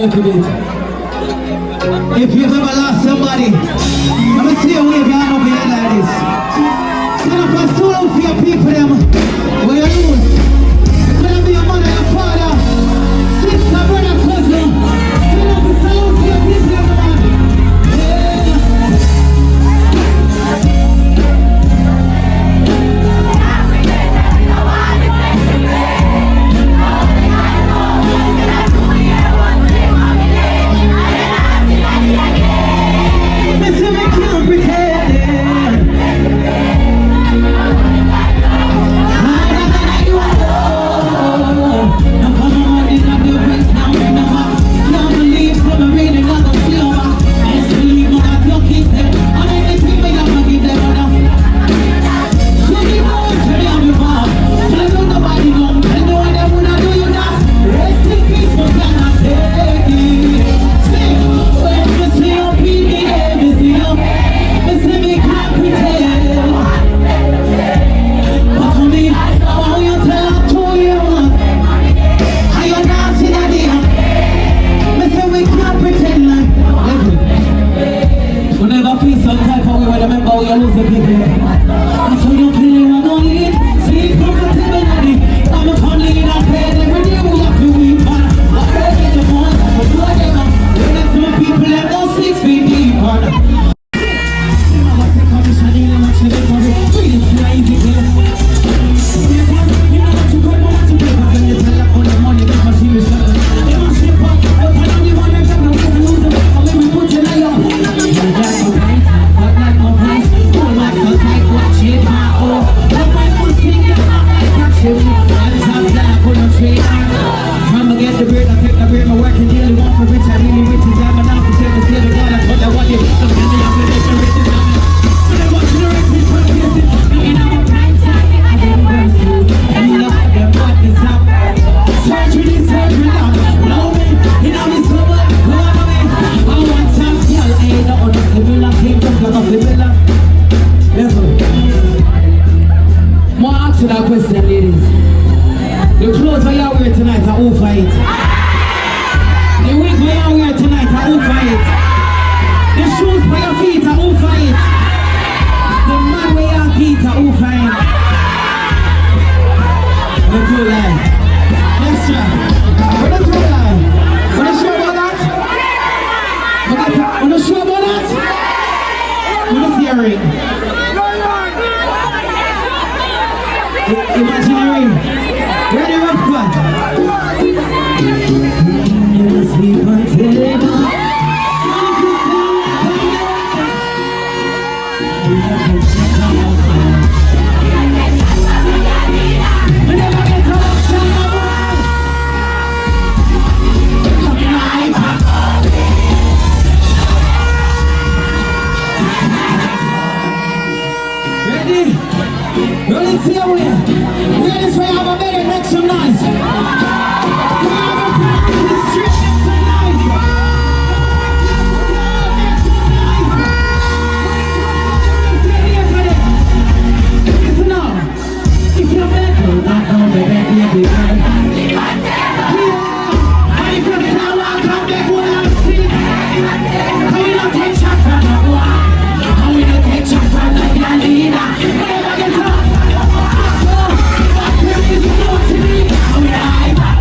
little bit. If you've ever lost somebody, let me see a wave your hand up here like this. Stand up and solo for your people them. Where you lose. It's gonna be your mother, your father, sister, brother, cousin. Stand up and solo for your people them, man. I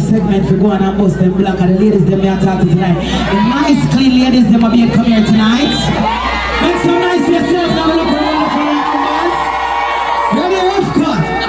segment for going and bust them black and the ladies them are talking tonight. The nice clean ladies them are being come here tonight. Make some nice yourselves now look around for your numbers. Ready, rough cut.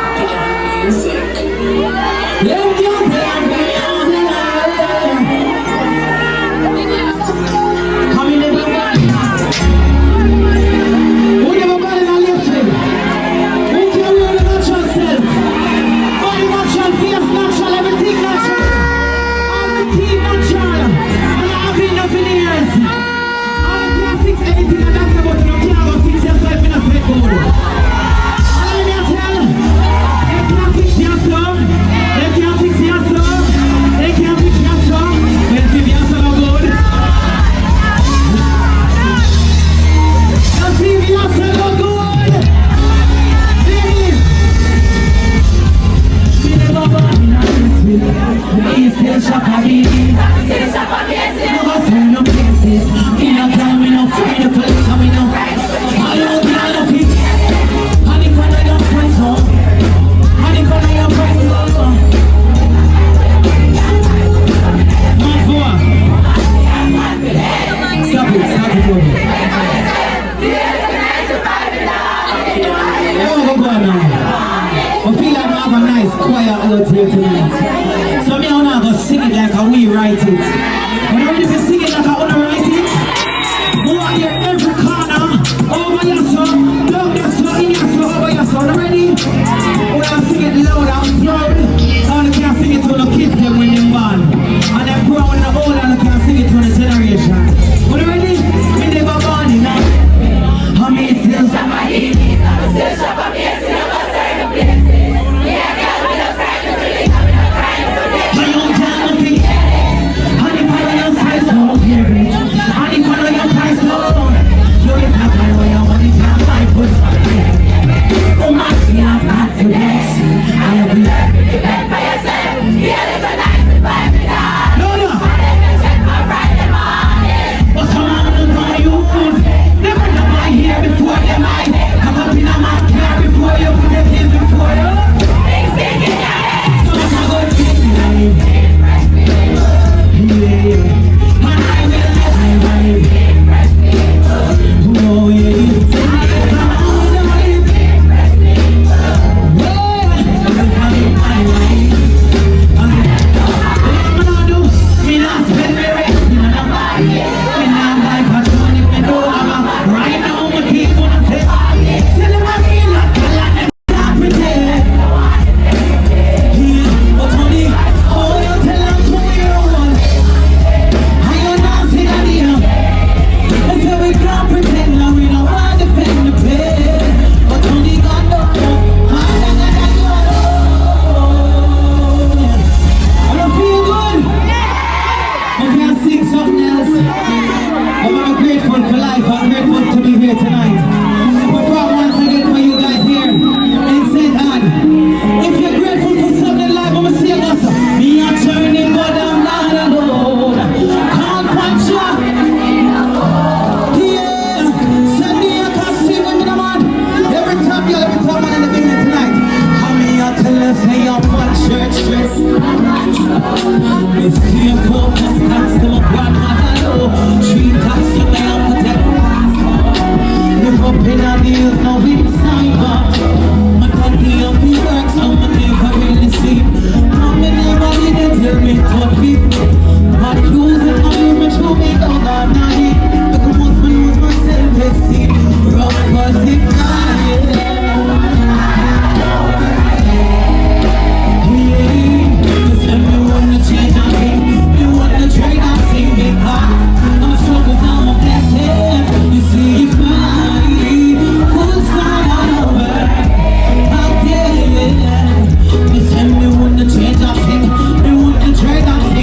Change that thing,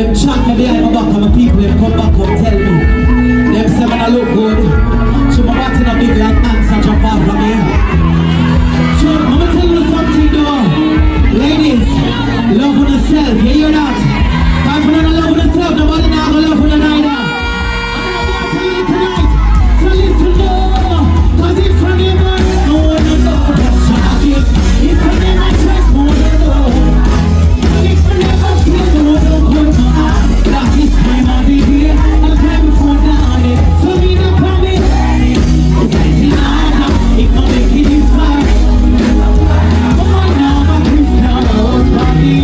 Them chat me behind my back and my people them come back and tell me. Them say when I look good. So my body in a big like ants and jump off from me. So I'm gonna tell you something though. Ladies, love on yourself, you hear that? If you don't love on yourself, nobody now gonna love on you neither. I'm gonna tell you tonight. So listen more. Cause if you never know, no know that shot is. If you never trust more, you know. If you never feel the one who comes to heart, that is time of the year. I'll time before down it. So me not coming. It's anything hard now. It can make it this far. Come on now, my Christian rose body.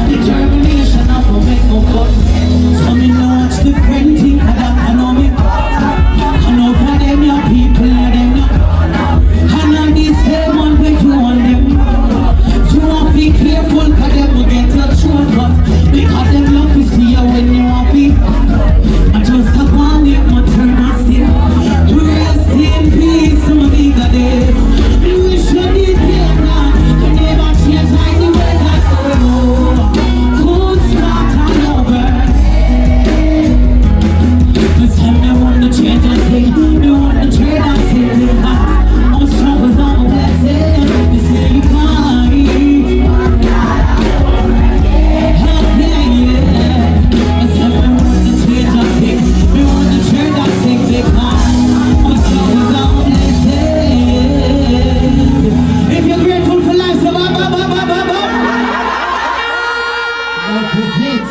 Determination I will make no fuss. So me know what's different thing that I know me. I know for them your people and them no. And on this same one where you want them. You want to be careful cause them will get your throat cut. Because them love to see you when you want to be. I just have one with my turn and still. Rest in peace, some of the God dead. You wish you did get that. You never change like the way that's going on. Could start all over. This time I want to change and take. I want to trade and take it back. I'm strong as I'm a blessing. You say you can't. This time I want to change and take. I want to trade and take it back. I'm strong as I'm a blessing. If you're grateful for life, so ba ba ba ba ba ba. That is it.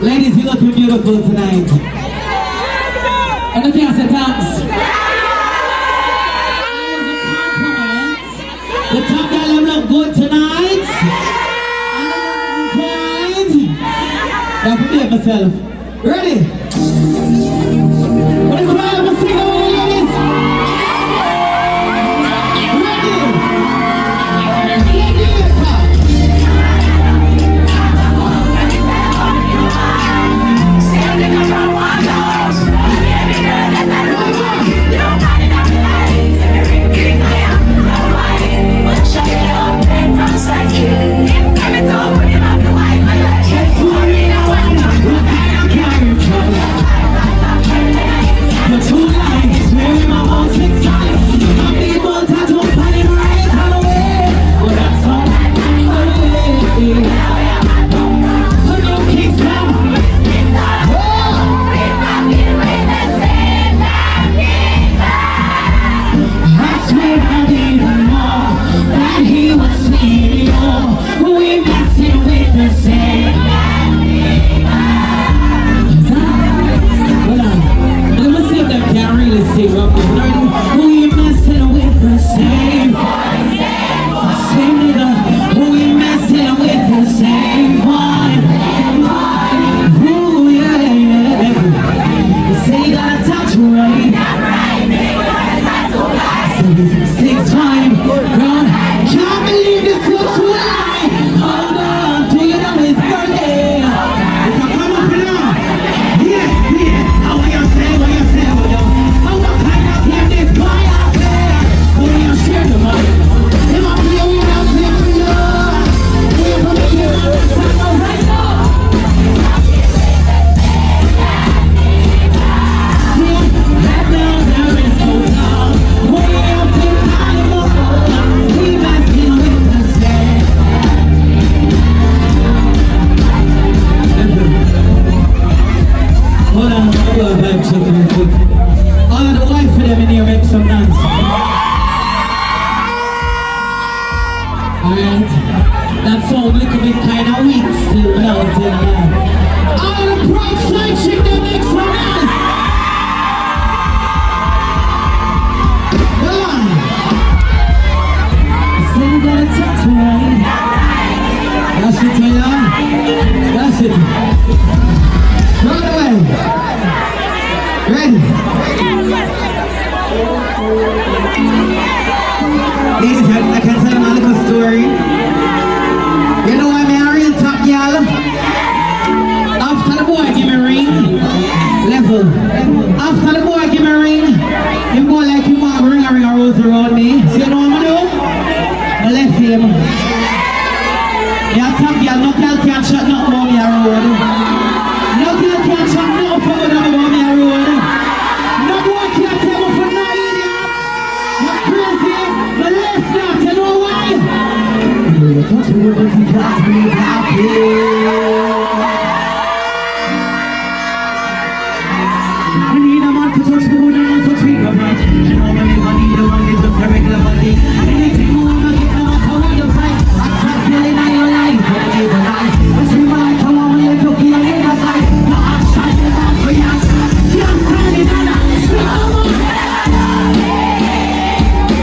Ladies, you're looking beautiful tonight. And I can't say thanks. The top girl look good tonight. And I forget myself. Ready? What is the matter with singing all the ladies? Ladies, I can tell them a little story. You know I'm a real top girl. After the boy give me a ring, level. After the boy give me a ring, him go like him want to ring a rose around me. So you know what I'm going to do? I left him. Yeah, top girl, no girl can't shut nothing about me around. live happy. I need a man to touch the wood and not touch me, right? You know when you need the one is just a regular body. Anything you wanna get, no matter what the price. I can't feel it in your life, but I live a life. I see my life, come on, let you feel it in the side. No action, you're not for you. You're standing on that.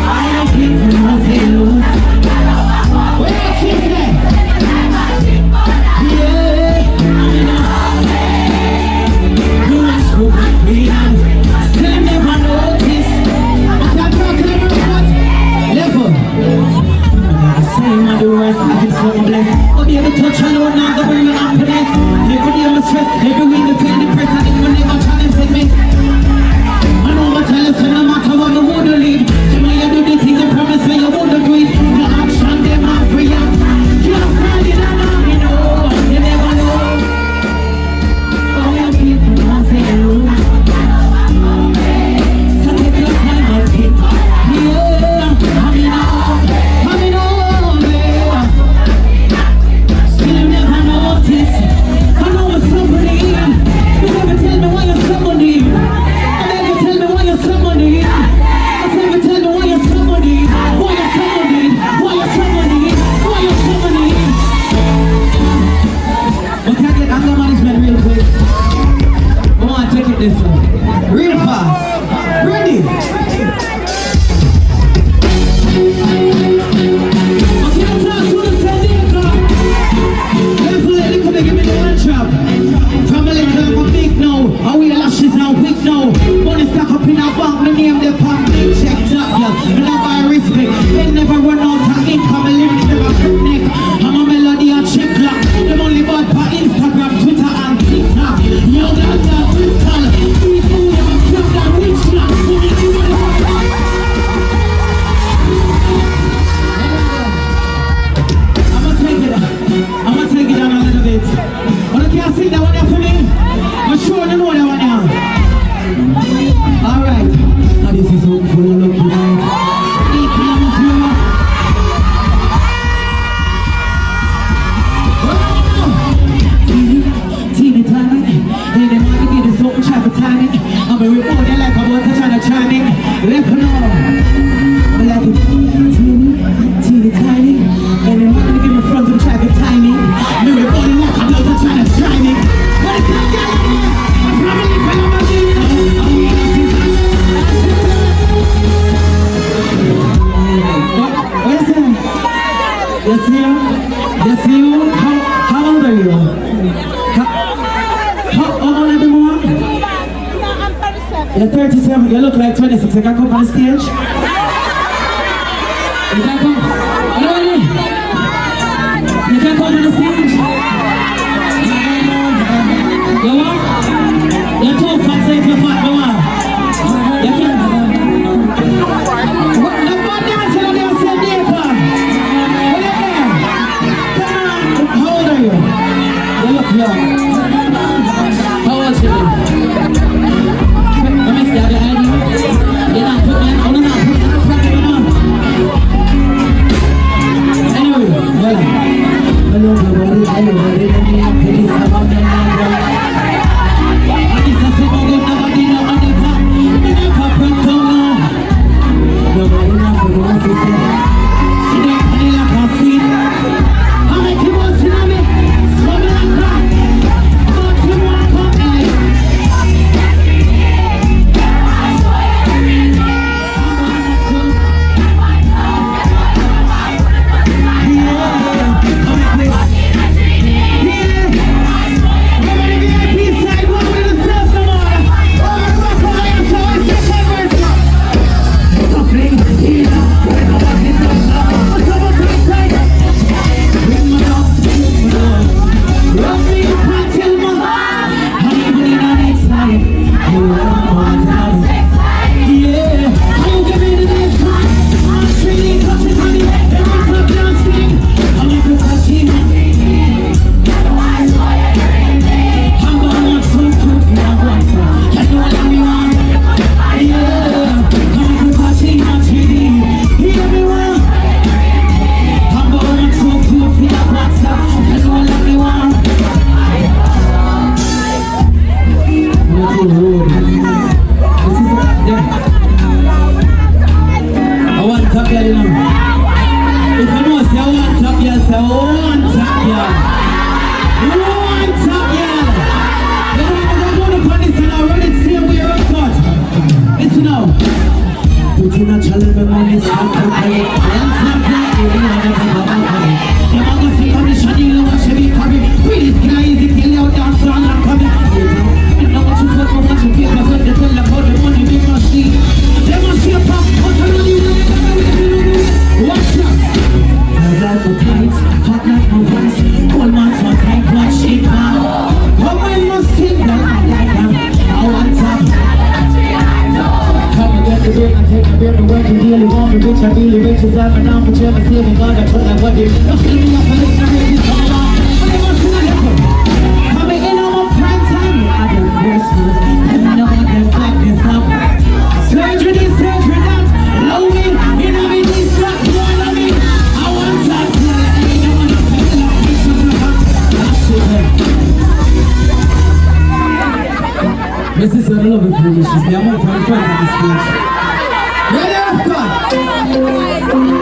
I don't keep you, no say lose. What you say? Yeah. You ask who can be on. Still never notice. I can't talk to them about level. Same on the worst, I feel so blessed. I'll be able to touch alone now, the way I'm happiness. Every day I'm stressed, every week they feel depressed. I think when they got challenging me. I know what tell us, no matter what you would leave. See when you do the things you promise when you wouldn't do it. No action, them are for you. You're standing alone, you know, you never know. All your people don't say hello. So take your time and think. Yeah, coming on, yeah. Still you never notice. I know what's somebody. You never tell me why you're somebody. Tell me why you're somebody. I said, but tell me why you're somebody. Why you're somebody. Why you're somebody. Why you're somebody. Okay, I get anger management real quick. I want to take it this way. Real fast. Ready? Okay, I'm talking to the Jamaican. Careful, they come and give me the one trap. Family club, I'm big now. Our we lashes now, big now. Money stack up in our bank, the name the pump. Checked up, yeah. Me love my respect. They never run out of income. My lyrics never connect. I'm a melody and check clock. Them only bought for Instagram, Twitter and TikTok. Yo, that's crystal. We do them a club that rich clock. I'ma take it down a little bit. But I can't sing that one here for me. I'm sure you know that one here. Alright. Now this is hope for the lucky night. Speak on the floor. Teeny tiny. Hey, they want to get this open traffic timing. I'm a reporter like I'm about to try to chime in. Let me know. I like it. Teeny tiny. And they want to give me front of traffic timing. Me reporter like I'm about to try to chime in. But I can't get it. I'm probably going to be what is that? Yes, you. How old are you? How old are you? I'm 37. You're 37. You look like 26. You can come on the stage. You can come. You can come on the stage. You want? You're too fat, so if you're fat, you want? You can. What the fuck dance you there, say Deepa? How old are you? You look young. How old you? Let me see, have your ID? You're not putting it, I'm not putting it on. Anyway, well, I love your body, I love your body, let me have police about the man. I just have to go get nobody, nobody, you never put down now. Nobody not for the ones who say, see that funny like a seed. How many people see me? Smell me like crack. But you want to come in. Yeah, come in, please. Yeah. this one to pay. Dance and play, you know that I'm about coming. The man go see coming, SHANEIL what she be coming. Really sky easy, kill you down, so I'm not coming. You know what you put for what you give, but when they tell about the money, they must see. They must see a pop, what's the money? Watch out! Tight like the tights, fat like my voice. Old man so tight, but shit now. Come on, must sing the line like that. I want top. Come and get the beer and take the beer to work. You really want me rich, I really rich. It's like my down for chill, I see me God, I put like what they. Don't feel me up, I look at it, it's all on. But they must sing it. Coming in on my prime time, I don't Christmas. And I know I can fuck this up. Surgery this, surgery that. Low me, you know me, this black boy, love me. I want top. This is your love of delicious. We are more for the front of the stage. Ready, of God.